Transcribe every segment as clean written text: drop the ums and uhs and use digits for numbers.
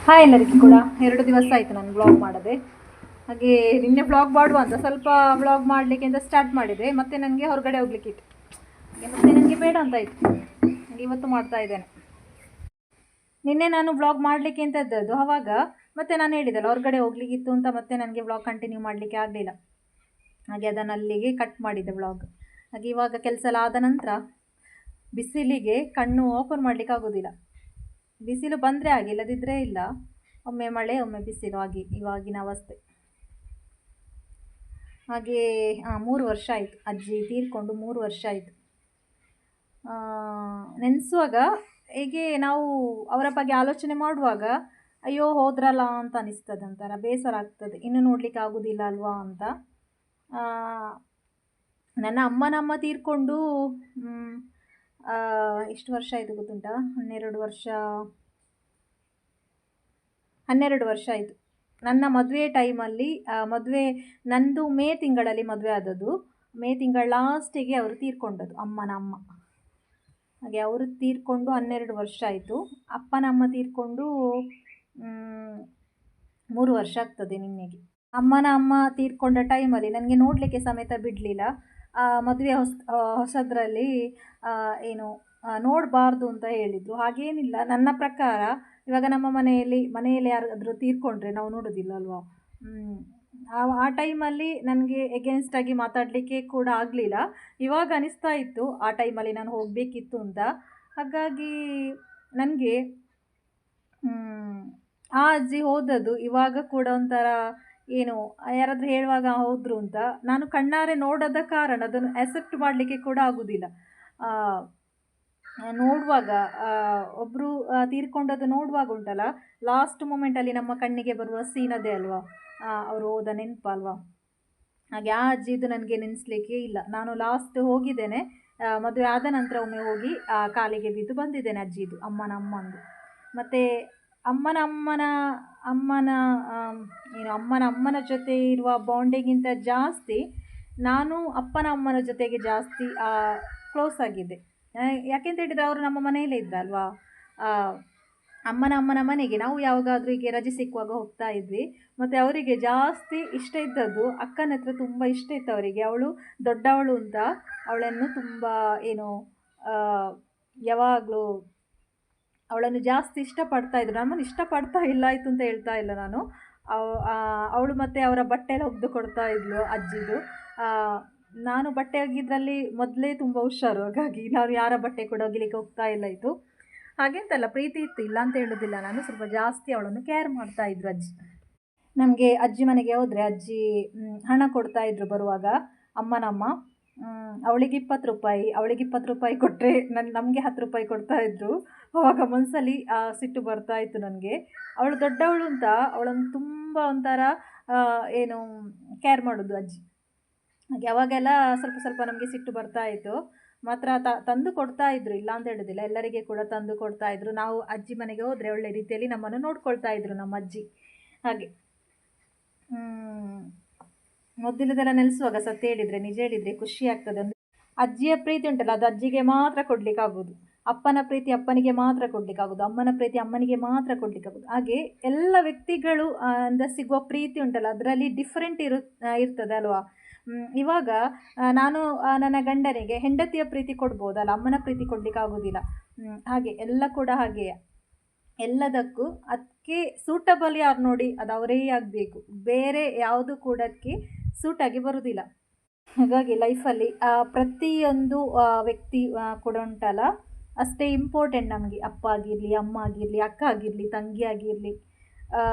Hi ಎಲ್ಲರಿಗೂ ಕೂಡ 2 ದಿವಸ ಆಯಿತು ನಾನು ವ್ಲಾಗ್ ಮಾಡದೆ. ಹಾಗೆ ನಿನ್ನೆ ವ್ಲಾಗ್ ಮಾಡುವ ಅಂತ ಸ್ವಲ್ಪ ವ್ಲಾಗ್ ಮಾಡಲಿಕ್ಕೆ ಅಂತ ಸ್ಟಾರ್ಟ್ ಮಾಡಿದೆ. ಮತ್ತೆ ನನಗೆ ಹೊರಗಡೆ ಹೋಗ್ಲಿಕ್ಕಿತ್ತು. ಮತ್ತೆ ನನಗೆ ಬೇಡ ಅಂತ ಆಯಿತು. ಇವತ್ತು ಮಾಡ್ತಾ ಇದ್ದೇನೆ. ನಿನ್ನೆ ನಾನು ವ್ಲಾಗ್ ಮಾಡಲಿಕ್ಕೆ ಅಂತ ಇದ್ದದ್ದು. ಆವಾಗ ಮತ್ತೆ ನಾನು ಹೇಳಿದೆಲ್ಲ ಹೊರಗಡೆ ಹೋಗ್ಲಿಕ್ಕಿತ್ತು ಅಂತ, ಮತ್ತೆ ನನಗೆ ವ್ಲಾಗ್ ಕಂಟಿನ್ಯೂ ಮಾಡಲಿಕ್ಕೆ ಆಗಲಿಲ್ಲ. ಹಾಗೆ ಅದನ್ನು ಅಲ್ಲಿಗೆ ಕಟ್ ಮಾಡಿದ್ದೆ ವ್ಲಾಗ್. ಹಾಗೆ ಇವಾಗ ಕೆಲಸ ಎಲ್ಲ ಆದ ನಂತರ ಬಿಸಿಲಿಗೆ ಕಣ್ಣು ಓಪನ್ ಮಾಡಲಿಕ್ಕೆ ಆಗೋದಿಲ್ಲ. ಬಿಸಿಲು ಬಂದರೆ ಹಾಗೆ, ಇಲ್ಲದಿದ್ದರೆ ಇಲ್ಲ. ಒಮ್ಮೆ ಮಳೆ ಒಮ್ಮೆ ಬಿಸಿಲು ಆಗಿ ಇವಾಗಿನ ಅವಸ್ಥೆ. ಹಾಗೆ 3 ವರ್ಷ ಆಯಿತು ಅಜ್ಜಿ ತೀರ್ಕೊಂಡು, 3 ವರ್ಷ ಆಯಿತು. ನೆನೆಸುವಾಗ ಹೇಗೆ ನಾವು ಅವರ ಬಗ್ಗೆ ಆಲೋಚನೆ ಮಾಡುವಾಗ ಅಯ್ಯೋ ಹೋದ್ರಲ್ಲ ಅಂತ ಅನಿಸ್ತದೆ, ಒಂಥರ ಬೇಸರ ಆಗ್ತದೆ. ಇನ್ನು ನೋಡಲಿಕ್ಕೆ ಆಗೋದಿಲ್ಲ ಅಲ್ವಾ ಅಂತ. ನನ್ನ ಅಮ್ಮ ತೀರ್ಕೊಂಡು ಎಷ್ಟು ವರ್ಷ ಆಯಿತು ಗೊತ್ತುಂಟಾ? 12 ವರ್ಷ ಆಯಿತು. ನನ್ನ ಮದುವೆ ಟೈಮಲ್ಲಿ ನಂದು ಮೇ ತಿಂಗಳಲ್ಲಿ ಮದುವೆ ಆದದ್ದು. ಮೇ ತಿಂಗಳ ಲಾಸ್ಟಿಗೆ ಅವರು ತೀರ್ಕೊಂಡದ್ದು, ಅಮ್ಮನ ಅಮ್ಮ. ಹಾಗೆ ಅವರು ತೀರ್ಕೊಂಡು 12 ವರ್ಷ ಆಯಿತು. ಅಪ್ಪನ ಅಮ್ಮ ತೀರ್ಕೊಂಡು 3 ವರ್ಷ ಆಗ್ತದೆ ನಿನ್ನೆಗೆ. ಅಮ್ಮನ ಅಮ್ಮ ತೀರ್ಕೊಂಡ ಟೈಮಲ್ಲಿ ನನಗೆ ನೋಡಲಿಕ್ಕೆ ಸಮೇತ ಬಿಡಲಿಲ್ಲ. ಮದುವೆ ಹೊಸದರಲ್ಲಿ ಏನು ನೋಡಬಾರ್ದು ಅಂತ ಹೇಳಿದರು. ಹಾಗೇನಿಲ್ಲ, ನನ್ನ ಪ್ರಕಾರ ಇವಾಗ ನಮ್ಮ ಮನೆಯಲ್ಲಿ ಯಾರಾದರೂ ತೀರ್ಕೊಂಡ್ರೆ ನಾವು ನೋಡೋದಿಲ್ಲ ಅಲ್ವಾ. ಆ ಟೈಮಲ್ಲಿ ನನಗೆ ಎಗೇನ್ಸ್ಟ್ ಆಗಿ ಮಾತಾಡಲಿಕ್ಕೆ ಕೂಡ ಆಗಲಿಲ್ಲ. ಇವಾಗ ಅನಿಸ್ತಾ ಇತ್ತು ಆ ಟೈಮಲ್ಲಿ ನಾನು ಹೋಗಬೇಕಿತ್ತು ಅಂತ. ಹಾಗಾಗಿ ನನಗೆ ಆ ಅಜ್ಜಿ ಹೋದದ್ದು ಇವಾಗ ಕೂಡ ಒಂಥರ ಏನು, ಯಾರಾದರೂ ಹೇಳುವಾಗ ಹೋದರು ಅಂತ ನಾನು ಕಣ್ಣಾರೆ ನೋಡದ ಕಾರಣ ಅದನ್ನು ಅಕ್ಸೆಪ್ಟ್ ಮಾಡಲಿಕ್ಕೆ ಕೂಡ ಆಗೋದಿಲ್ಲ. ನೋಡುವಾಗ ಒಬ್ಬರು ತೀರ್ಕೊಂಡದ್ದು ನೋಡುವಾಗ ಉಂಟಲ್ಲ, ಲಾಸ್ಟ್ ಮೂಮೆಂಟಲ್ಲಿ ನಮ್ಮ ಕಣ್ಣಿಗೆ ಬರುವ ಸೀನ್ ಅದೇ ಅಲ್ವಾ, ಅವರು ಹೋದ ನೆನಪು ಅಲ್ವಾ. ಹಾಗೆ ಆ ಅಜ್ಜಿದು ನನಗೆ ನೆನೆಸ್ಲಿಕ್ಕೆ ಇಲ್ಲ. ನಾನು ಲಾಸ್ಟ್ ಹೋಗಿದ್ದೇನೆ ಮದುವೆ ಆದ ನಂತರ ಒಮ್ಮೆ ಹೋಗಿ ಕಾಲಿಗೆ ಬಿದ್ದು ಬಂದಿದ್ದೇನೆ ಅಜ್ಜಿದು, ಅಮ್ಮನದು. ಮತ್ತು ಅಮ್ಮನ ಜೊತೆ ಇರುವ ಬಾಂಡಿಗಿಂತ ಜಾಸ್ತಿ ನಾನು ಅಪ್ಪನ ಅಮ್ಮನ ಜೊತೆಗೆ ಜಾಸ್ತಿ ಕ್ಲೋಸ್ ಆಗಿದ್ದೆ. ಯಾಕೆಂತ ಹೇಳಿದರೆ ಅವರು ನಮ್ಮ ಮನೆಯಲ್ಲೇ ಇದ್ದಲ್ವಾ. ಅಮ್ಮನ ಮನೆಗೆ ನಾವು ಯಾವಾಗಾದರೂ ಹೀಗೆ ರಜೆ ಸಿಕ್ಕುವಾಗ ಹೋಗ್ತಾ ಇದ್ವಿ. ಮತ್ತು ಅವರಿಗೆ ಜಾಸ್ತಿ ಇಷ್ಟ ಇದ್ದದ್ದು ಅಕ್ಕನ ಹತ್ರ ತುಂಬ ಇಷ್ಟ ಇತ್ತು ಅವರಿಗೆ. ಅವಳು ದೊಡ್ಡವಳು ಅಂತ ಅವಳನ್ನು ತುಂಬ ಯಾವಾಗಲೂ ಅವಳನ್ನು ಜಾಸ್ತಿ ಇಷ್ಟಪಡ್ತಾಯಿದ್ರು. ನಮ್ಮನ್ನು ಇಷ್ಟಪಡ್ತಾ ಇಲ್ಲ ಆಯಿತು ಅಂತ ಹೇಳ್ತಾ ಇಲ್ಲ ನಾನು. ಅವಳು ಮತ್ತು ಅವರ ಬಟ್ಟೆ ಎಲ್ಲ ಒಗೆದು ಕೊಡ್ತಾ ಇದ್ಲು ಅಜ್ಜಿದು. ನಾನು ಬಟ್ಟೆ ಒಗೆದ್ರಲ್ಲಿ ಮೊದಲೇ ತುಂಬ ಹುಷಾರು. ಹಾಗಾಗಿ ನಾನು ಯಾರ ಬಟ್ಟೆ ಕೂಡ ಒಗಿಲಿಕ್ಕೆ ಹೋಗ್ತಾ ಇಲ್ಲ ಇತ್ತು. ಹಾಗೆಂತಲ್ಲ, ಪ್ರೀತಿ ಇತ್ತು, ಇಲ್ಲ ಅಂತ ಹೇಳೋದಿಲ್ಲ ನಾನು. ಸ್ವಲ್ಪ ಜಾಸ್ತಿ ಅವಳನ್ನು ಕೇರ್ ಮಾಡ್ತಾಯಿದ್ರು ಅಜ್ಜಿ. ನಮಗೆ ಅಜ್ಜಿ ಮನೆಗೆ ಹೋದರೆ ಅಜ್ಜಿ ಹಣ ಕೊಡ್ತಾಯಿದ್ರು ಬರುವಾಗ, ಅಮ್ಮನಮ್ಮ. ಅವಳಿಗೆ 20 ರೂಪಾಯಿ ಕೊಟ್ಟರೆ ನಮಗೆ 10 ರೂಪಾಯಿ ಕೊಡ್ತಾಯಿದ್ರು. ಆವಾಗ ಮನಸ್ಸಲ್ಲಿ ಸಿಟ್ಟು ಬರ್ತಾಯಿತ್ತು ನನಗೆ. ಅವಳು ದೊಡ್ಡವಳು ಅಂತ ಅವಳನ್ನು ತುಂಬ ಒಂಥರ ಕೇರ್ ಮಾಡೋದು ಅಜ್ಜಿ. ಹಾಗೆ ಅವಾಗೆಲ್ಲ ಸ್ವಲ್ಪ ಸ್ವಲ್ಪ ನಮಗೆ ಸಿಟ್ಟು ಬರ್ತಾಯಿತ್ತು. ಮಾತ್ರ ತಂದು ಕೊಡ್ತಾಯಿದ್ರು, ಇಲ್ಲ ಅಂತ ಹೇಳೋದಿಲ್ಲ, ಎಲ್ಲರಿಗೆ ಕೂಡ ತಂದು ಕೊಡ್ತಾಯಿದ್ರು. ನಾವು ಅಜ್ಜಿ ಮನೆಗೆ ಹೋದರೆ ಒಳ್ಳೆ ರೀತಿಯಲ್ಲಿ ನಮ್ಮನ್ನು ನೋಡ್ಕೊಳ್ತಾಯಿದ್ರು ನಮ್ಮ ಅಜ್ಜಿ. ಹಾಗೆ ಮೊದಲಿದೆಲ್ಲ ನೆನೆಸುವಾಗ ಸತ್ಯ ಹೇಳಿದರೆ, ನಿಜ ಹೇಳಿದರೆ ಖುಷಿ ಆಗ್ತದೆ. ಅಂದರೆ ಅಜ್ಜಿಯ ಪ್ರೀತಿ ಉಂಟಲ್ಲ, ಅದು ಅಜ್ಜಿಗೆ ಮಾತ್ರ ಕೊಡಲಿಕ್ಕಾಗೋದು. ಅಪ್ಪನ ಪ್ರೀತಿ ಅಪ್ಪನಿಗೆ ಮಾತ್ರ ಕೊಡಲಿಕ್ಕಾಗೋದು. ಅಮ್ಮನ ಪ್ರೀತಿ ಅಮ್ಮನಿಗೆ ಮಾತ್ರ ಕೊಡಲಿಕ್ಕಾಗೋದು. ಹಾಗೆ ಎಲ್ಲ ವ್ಯಕ್ತಿಗಳು ಇಂದ ಸಿಗುವ ಪ್ರೀತಿ ಉಂಟಲ್ಲ, ಅದರಲ್ಲಿ ಡಿಫ್ರೆಂಟ್ ಇರ್ತದೆ ಅಲ್ವಾ. ಇವಾಗ ನಾನು ನನ್ನ ಗಂಡನಿಗೆ ಹೆಂಡತಿಯ ಪ್ರೀತಿ ಕೊಡ್ಬೋದಲ್ಲ, ಅಮ್ಮನ ಪ್ರೀತಿ ಕೊಡಲಿಕ್ಕಾಗೋದಿಲ್ಲ. ಹಾಗೆ ಎಲ್ಲ ಕೂಡ ಹಾಗೆಯೇ. ಎಲ್ಲದಕ್ಕೂ ಅದಕ್ಕೆ ಸೂಟಬಲ್ ಯಾರು ನೋಡಿ ಅದು ಅವರೇ ಆಗಬೇಕು. ಬೇರೆ ಯಾವುದು ಕೂಡ ಅದಕ್ಕೆ ಸೂಟಾಗಿ ಬರೋದಿಲ್ಲ. ಹಾಗಾಗಿ ಲೈಫಲ್ಲಿ ಪ್ರತಿಯೊಂದು ವ್ಯಕ್ತಿ ಕೂಡ ಉಂಟಲ್ಲ, ಅಷ್ಟೇ ಇಂಪಾರ್ಟೆಂಟ್ ನಮಗೆ. ಅಪ್ಪ ಆಗಿರಲಿ, ಅಮ್ಮ ಆಗಿರಲಿ, ಅಕ್ಕ ಆಗಿರಲಿ, ತಂಗಿ ಆಗಿರಲಿ,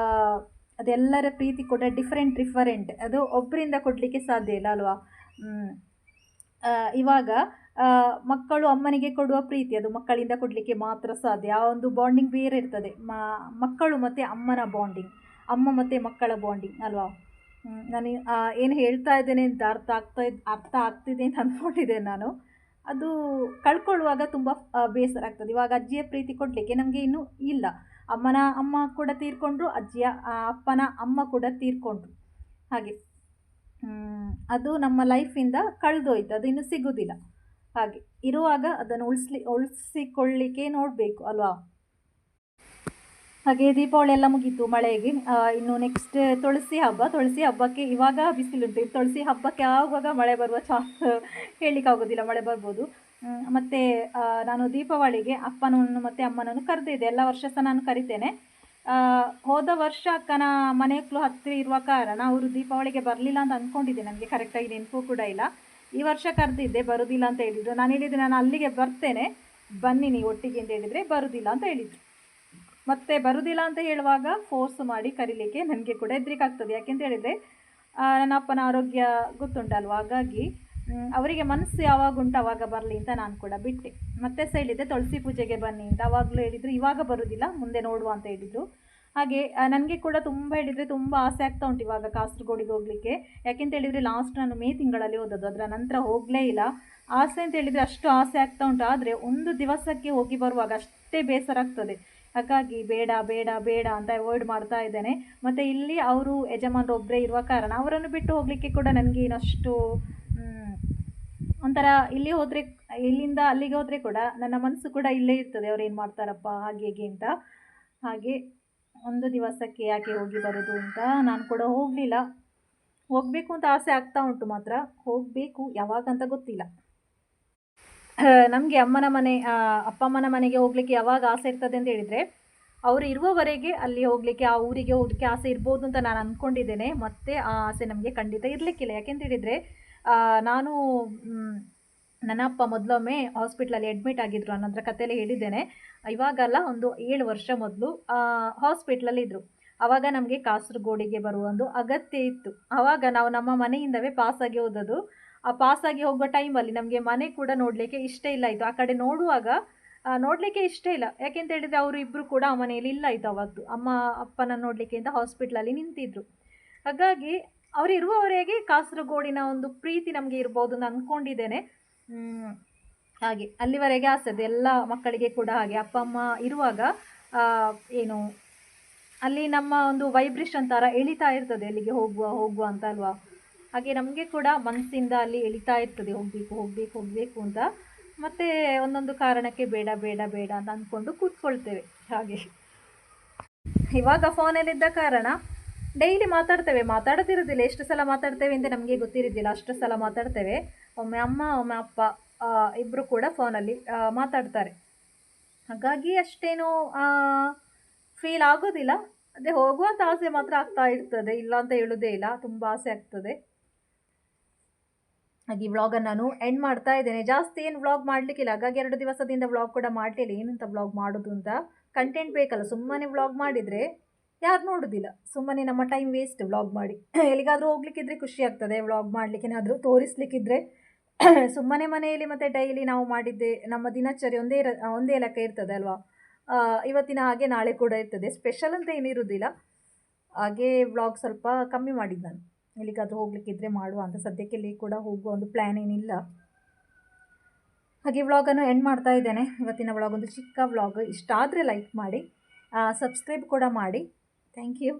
ಅದೆಲ್ಲರ ಪ್ರೀತಿ ಕೂಡ ಡಿಫರೆಂಟ್. ಅದು ಒಬ್ಬರಿಂದ ಕೊಡಲಿಕ್ಕೆ ಸಾಧ್ಯ ಇಲ್ಲ ಅಲ್ವಾ. ಇವಾಗ ಮಕ್ಕಳು ಅಮ್ಮನಿಗೆ ಕೊಡುವ ಪ್ರೀತಿ ಅದು ಮಕ್ಕಳಿಂದ ಕೊಡಲಿಕ್ಕೆ ಮಾತ್ರ ಸಾಧ್ಯ. ಆ ಒಂದು ಬಾಂಡಿಂಗ್ ಬೇರೆ ಇರ್ತದೆ, ಮಕ್ಕಳು ಮತ್ತು ಅಮ್ಮನ ಬಾಂಡಿಂಗ್, ಅಮ್ಮ ಮತ್ತು ಮಕ್ಕಳ ಬಾಂಡಿಂಗ್ ಅಲ್ವಾ. ನಾನು ಏನು ಹೇಳ್ತಾ ಇದ್ದೇನೆ ಅಂತ ಅರ್ಥ ಆಗ್ತಿದೆ ಅಂತ ಅಂದ್ಕೊಂಡಿದ್ದೇನೆ ನಾನು. ಅದು ಕಳ್ಕೊಳ್ಳುವಾಗ ತುಂಬ ಬೇಸರ ಆಗ್ತದೆ. ಇವಾಗ ಅಜ್ಜಿಯ ಪ್ರೀತಿ ಕೊಡಲಿಕ್ಕೆ ನಮಗೆ ಇನ್ನೂ ಇಲ್ಲ. ಅಮ್ಮನ ಅಮ್ಮ ಕೂಡ ತೀರ್ಕೊಂಡ್ರು, ಅಪ್ಪನ ಅಮ್ಮ ಕೂಡ ತೀರ್ಕೊಂಡ್ರು. ಹಾಗೆ ಅದು ನಮ್ಮ ಲೈಫಿಂದ ಕಳೆದೋಯ್ತು, ಅದು ಇನ್ನು ಸಿಗೋದಿಲ್ಲ. ಹಾಗೆ ಇರುವಾಗ ಅದನ್ನು ಉಳಿಸಿಕೊಳ್ಳಿಕ್ಕೆ ನೋಡಬೇಕು ಅಲ್ವಾ. ಹಾಗೆ ದೀಪಾವಳಿ ಎಲ್ಲ ಮುಗೀತು ಮಳೆಗೆ. ಇನ್ನು ನೆಕ್ಸ್ಟ್ ತುಳಸಿ ಹಬ್ಬ. ತುಳಸಿ ಹಬ್ಬಕ್ಕೆ ಇವಾಗ ಬಿಸಿಲುಂಟು. ತುಳಸಿ ಹಬ್ಬಕ್ಕೆ ಆಗುವಾಗ ಮಳೆ ಬರುವ ಹೇಳಲಿಕ್ಕಾಗೋದಿಲ್ಲ, ಮಳೆ ಬರ್ಬೋದು. ಮತ್ತು ನಾನು ದೀಪಾವಳಿಗೆ ಅಪ್ಪನನ್ನು ಮತ್ತು ಅಮ್ಮನನ್ನು ಕರೆದಿದ್ದೆ. ಎಲ್ಲ ವರ್ಷ ಸಹ ನಾನು ಕರಿತೇನೆ. ಹೋದ ವರ್ಷ ಅಕ್ಕನ ಮನೆಗಳು ಹತ್ತಿರ ಇರುವ ಕಾರಣ ಅವರು ದೀಪಾವಳಿಗೆ ಬರಲಿಲ್ಲ ಅಂತ ಅಂದ್ಕೊಂಡಿದ್ದೆ. ನನಗೆ ಕರೆಕ್ಟಾಗಿ ನೆನಪು ಕೂಡ ಇಲ್ಲ. ಈ ವರ್ಷ ಕರೆದಿದ್ದೆ, ಬರೋದಿಲ್ಲ ಅಂತ ಹೇಳಿದರು. ನಾನು ಹೇಳಿದ್ದೆ ನಾನು ಅಲ್ಲಿಗೆ ಬರ್ತೇನೆ, ಬನ್ನಿ ನೀವು ಒಟ್ಟಿಗೆ ಅಂತ ಹೇಳಿದರೆ ಬರೋದಿಲ್ಲ ಅಂತ ಹೇಳಿದರು. ಮತ್ತು ಬರುವುದಿಲ್ಲ ಅಂತ ಹೇಳುವಾಗ ಫೋರ್ಸ್ ಮಾಡಿ ಕರೀಲಿಕ್ಕೆ ನನಗೆ ಕೂಡ ಹೆದರಿಕೆ ಆಗ್ತದೆ. ಯಾಕೆಂತ ಹೇಳಿದರೆ ನನ್ನ ಅಪ್ಪನ ಆರೋಗ್ಯ ಗೊತ್ತುಂಟಲ್ವ, ಹಾಗಾಗಿ ಅವರಿಗೆ ಮನಸ್ಸು ಯಾವಾಗ ಉಂಟು ಆವಾಗ ಬರಲಿ ಅಂತ ನಾನು ಕೂಡ ಬಿಟ್ಟೆ. ಮತ್ತೆ ಸಹ ಹೇಳಿದ್ದೆ ತುಳಸಿ ಪೂಜೆಗೆ ಬನ್ನಿ ಅಂತ. ಆವಾಗಲೂ ಹೇಳಿದರು ಇವಾಗ ಬರೋದಿಲ್ಲ, ಮುಂದೆ ನೋಡುವ ಅಂತ ಹೇಳಿದರು. ಹಾಗೆ ನನಗೆ ಕೂಡ ತುಂಬ ಹೇಳಿದರೆ ತುಂಬ ಆಸೆ ಆಗ್ತಾ ಉಂಟು ಇವಾಗ ಕಾಸರಗೋಡಿಗೆ ಹೋಗಲಿಕ್ಕೆ. ಯಾಕೆಂತ ಹೇಳಿದರೆ ಲಾಸ್ಟ್ ನಾನು ಮೇ ತಿಂಗಳಲ್ಲಿ ಹೋದದ್ದು, ಅದರ ನಂತರ ಹೋಗಲೇ ಇಲ್ಲ. ಆಸೆ ಅಂತ ಹೇಳಿದರೆ ಅಷ್ಟು ಆಸೆ ಆಗ್ತಾ ಉಂಟು, ಆದರೆ ಒಂದು ದಿವಸಕ್ಕೆ ಹೋಗಿ ಬರುವಾಗ ಅಷ್ಟೇ ಬೇಸರ ಆಗ್ತದೆ. ಹಾಗಾಗಿ ಬೇಡ ಬೇಡ ಬೇಡ ಅಂತ ಅವಾಯ್ಡ್ ಮಾಡ್ತಾ ಇದ್ದೇನೆ. ಮತ್ತು ಇಲ್ಲಿ ಅವರು ಯಜಮಾನರು ಒಬ್ಬರೇ ಇರುವ ಕಾರಣ ಅವರನ್ನು ಬಿಟ್ಟು ಹೋಗಲಿಕ್ಕೆ ಕೂಡ ನನಗೆ ಇನ್ನಷ್ಟು ಒಂಥರ ಇಲ್ಲಿ ಹೋದರೆ, ಇಲ್ಲಿಂದ ಅಲ್ಲಿಗೆ ಹೋದರೆ ಕೂಡ ನನ್ನ ಮನಸ್ಸು ಕೂಡ ಇಲ್ಲೇ ಇರ್ತದೆ, ಅವ್ರು ಏನು ಮಾಡ್ತಾರಪ್ಪ ಹಾಗೆ ಹೀಗೆ ಅಂತ. ಹಾಗೆ ಒಂದು ದಿವಸಕ್ಕೆ ಯಾಕೆ ಹೋಗಿ ಬರೋದು ಅಂತ ನಾನು ಕೂಡ ಹೋಗಲಿಲ್ಲ. ಹೋಗಬೇಕು ಅಂತ ಆಸೆ ಆಗ್ತಾ ಉಂಟು, ಮಾತ್ರ ಹೋಗಬೇಕು ಯಾವಾಗಂತ ಗೊತ್ತಿಲ್ಲ. ನಮಗೆ ಅಮ್ಮನ ಮನೆ, ಅಪ್ಪ ಅಮ್ಮನ ಮನೆಗೆ ಹೋಗಲಿಕ್ಕೆ ಯಾವಾಗ ಆಸೆ ಇರ್ತದೆ ಅಂತ ಹೇಳಿದರೆ, ಅವರು ಇರುವವರೆಗೆ ಅಲ್ಲಿ ಹೋಗಲಿಕ್ಕೆ, ಆ ಊರಿಗೆ ಹೋಗಲಿಕ್ಕೆ ಆಸೆ ಇರ್ಬೋದು ಅಂತ ನಾನು ಅಂದ್ಕೊಂಡಿದ್ದೇನೆ. ಮತ್ತು ಆ ಆಸೆ ನಮಗೆ ಖಂಡಿತ ಇರಲಿಕ್ಕಿಲ್ಲ. ಯಾಕೆಂತ ಹೇಳಿದರೆ ನಾನು ನನ್ನ ಅಪ್ಪ ಮೊದಲೊಮ್ಮೆ ಹಾಸ್ಪಿಟ್ಲಲ್ಲಿ ಅಡ್ಮಿಟ್ ಆಗಿದ್ದರು. ನನ್ನ ಹತ್ರ ಕಥೆಯಲ್ಲಿ ಹೇಳಿದ್ದೇನೆ. ಇವಾಗಲ್ಲ, ಒಂದು 7 ವರ್ಷ ಮೊದಲು ಹಾಸ್ಪಿಟ್ಲಲ್ಲಿ ಇದ್ದರು. ಆವಾಗ ನಮಗೆ ಕಾಸರಗೋಡಿಗೆ ಬರುವ ಒಂದು ಅಗತ್ಯ ಇತ್ತು. ಆವಾಗ ನಾವು ನಮ್ಮ ಮನೆಯಿಂದವೇ ಪಾಸಾಗಿ ಹೋದದ್ದು. ಆ ಪಾಸಾಗಿ ಹೋಗುವ ಟೈಮಲ್ಲಿ ನಮಗೆ ಮನೆ ಕೂಡ ನೋಡಲಿಕ್ಕೆ ಇಷ್ಟ ಇಲ್ಲ ಆಯಿತು. ಆ ಕಡೆ ನೋಡುವಾಗ ನೋಡಲಿಕ್ಕೆ ಇಷ್ಟ ಇಲ್ಲ. ಯಾಕೆಂತ ಹೇಳಿದರೆ ಅವರು ಇಬ್ಬರು ಕೂಡ ಆ ಮನೆಯಲ್ಲಿ ಇಲ್ಲ ಆಯಿತು. ಅವತ್ತು ಅಮ್ಮ ಅಪ್ಪನ ನೋಡಲಿಕ್ಕೆ ಅಂತ ಹಾಸ್ಪಿಟ್ಲಲ್ಲಿ ನಿಂತಿದ್ದರು. ಹಾಗಾಗಿ ಅವರು ಇರುವವರೆಗೆ ಕಾಸರಗೋಡಿನ ಒಂದು ಪ್ರೀತಿ ನಮಗೆ ಇರ್ಬೋದು ಅಂತ ಅಂದ್ಕೊಂಡಿದ್ದೇನೆ. ಹಾಗೆ ಅಲ್ಲಿವರೆಗೆ ಆಸೆ ಎಲ್ಲ ಮಕ್ಕಳಿಗೆ ಕೂಡ ಹಾಗೆ. ಅಪ್ಪ ಅಮ್ಮ ಇರುವಾಗ ಏನು ಅಲ್ಲಿ ನಮ್ಮ ಒಂದು ವೈಬ್ರೇಷನ್ ಥರ ಎಳಿತಾ ಇರ್ತದೆ, ಅಲ್ಲಿಗೆ ಹೋಗುವ ಅಂತ ಅಲ್ವಾ. ಹಾಗೆ ನಮಗೆ ಕೂಡ ಮನಸ್ಸಿಂದ ಅಲ್ಲಿ ಎಳಿತಾ ಇರ್ತದೆ ಹೋಗಬೇಕು ಹೋಗಬೇಕು ಹೋಗಬೇಕು ಅಂತ. ಮತ್ತು ಒಂದೊಂದು ಕಾರಣಕ್ಕೆ ಬೇಡ ಬೇಡ ಬೇಡ ಅಂತ ಅಂದ್ಕೊಂಡು ಕೂತ್ಕೊಳ್ತೇವೆ. ಹಾಗೆ ಇವಾಗ ಫೋನಲ್ಲಿದ್ದ ಕಾರಣ ಡೈಲಿ ಮಾತಾಡ್ತೇವೆ, ಮಾತಾಡ್ತಿರೋದಿಲ್ಲ. ಎಷ್ಟು ಸಲ ಮಾತಾಡ್ತೇವೆ ಅಂತ ನಮಗೆ ಗೊತ್ತಿರೋದಿಲ್ಲ, ಅಷ್ಟು ಸಲ ಮಾತಾಡ್ತೇವೆ. ಒಮ್ಮೆ ಅಮ್ಮ ಒಮ್ಮೆ ಅಪ್ಪ ಇಬ್ಬರು ಕೂಡ ಫೋನಲ್ಲಿ ಮಾತಾಡ್ತಾರೆ. ಹಾಗಾಗಿ ಅಷ್ಟೇನು ಫೀಲ್ ಆಗೋದಿಲ್ಲ. ಅದೇ ಹೋಗುವಂಥ ಆಸೆ ಮಾತ್ರ ಆಗ್ತಾ ಇರ್ತದೆ, ಇಲ್ಲ ಅಂತ ಹೇಳೋದೇ ಇಲ್ಲ, ತುಂಬ ಆಸೆ ಆಗ್ತದೆ. ಹಾಗೆ ಈ ವ್ಲಾಗನ್ನು ನಾನು ಎಂಡ್ ಮಾಡ್ತಾ ಇದ್ದೇನೆ. ಜಾಸ್ತಿ ಏನು ವ್ಲಾಗ್ ಮಾಡಲಿಕ್ಕಿಲ್ಲ, ಹಾಗಾಗಿ 2 ದಿವಸದಿಂದ ವ್ಲಾಗ್ ಕೂಡ ಮಾಡಲಿಲ್ಲ. ಏನಂತ ವ್ಲಾಗ್ ಮಾಡೋದು ಅಂತ ಕಂಟೆಂಟ್ ಬೇಕಲ್ಲ. ಸುಮ್ಮನೆ ವ್ಲಾಗ್ ಮಾಡಿದರೆ ಯಾರು ನೋಡೋದಿಲ್ಲ, ಸುಮ್ಮನೆ ನಮ್ಮ ಟೈಮ್ ವೇಸ್ಟ್ ವ್ಲಾಗ್ ಮಾಡಿ. ಎಲ್ಲಿಗಾದರೂ ಹೋಗ್ಲಿಕ್ಕಿದ್ರೆ ಖುಷಿ ಆಗ್ತದೆ ವ್ಲಾಗ್ ಮಾಡಲಿಕ್ಕೆ, ಏನಾದರೂ ತೋರಿಸ್ಲಿಕ್ಕಿದ್ರೆ. ಸುಮ್ಮನೆ ಮನೆಯಲ್ಲಿ ಮತ್ತು ಡೈಲಿ ನಾವು ಮಾಡಿದ್ದೆ ನಮ್ಮ ದಿನಚರಿ ಒಂದೇ ಲೆಕ್ಕ ಇರ್ತದೆ ಅಲ್ವಾ. ಇವತ್ತಿನ ಹಾಗೆ ನಾಳೆ ಕೂಡ ಇರ್ತದೆ, ಸ್ಪೆಷಲ್ ಅಂತ ಏನಿರುವುದಿಲ್ಲ. ಹಾಗೆ ವ್ಲಾಗ್ ಸ್ವಲ್ಪ ಕಮ್ಮಿ ಮಾಡಿದ್ದು ನಾನು. ಎಲ್ಲಿಗಾದರೂ ಹೋಗ್ಲಿಕ್ಕಿದ್ರೆ ಮಾಡುವ ಅಂತ. ಸದ್ಯಕ್ಕೆ ಇಲ್ಲಿ ಕೂಡ ಹೋಗುವ ಒಂದು ಪ್ಲ್ಯಾನ್ ಏನಿಲ್ಲ. ಹಾಗೆ ವ್ಲಾಗನ್ನು ಎಂಡ್ ಮಾಡ್ತಾ ಇದ್ದೇನೆ. ಇವತ್ತಿನ ವ್ಲಾಗ್ ಒಂದು ಚಿಕ್ಕ ವ್ಲಾಗ್. ಇಷ್ಟ ಆದರೆ ಲೈಕ್ ಮಾಡಿ, ಸಬ್ಸ್ಕ್ರೈಬ್ ಕೂಡ ಮಾಡಿ. Thank you.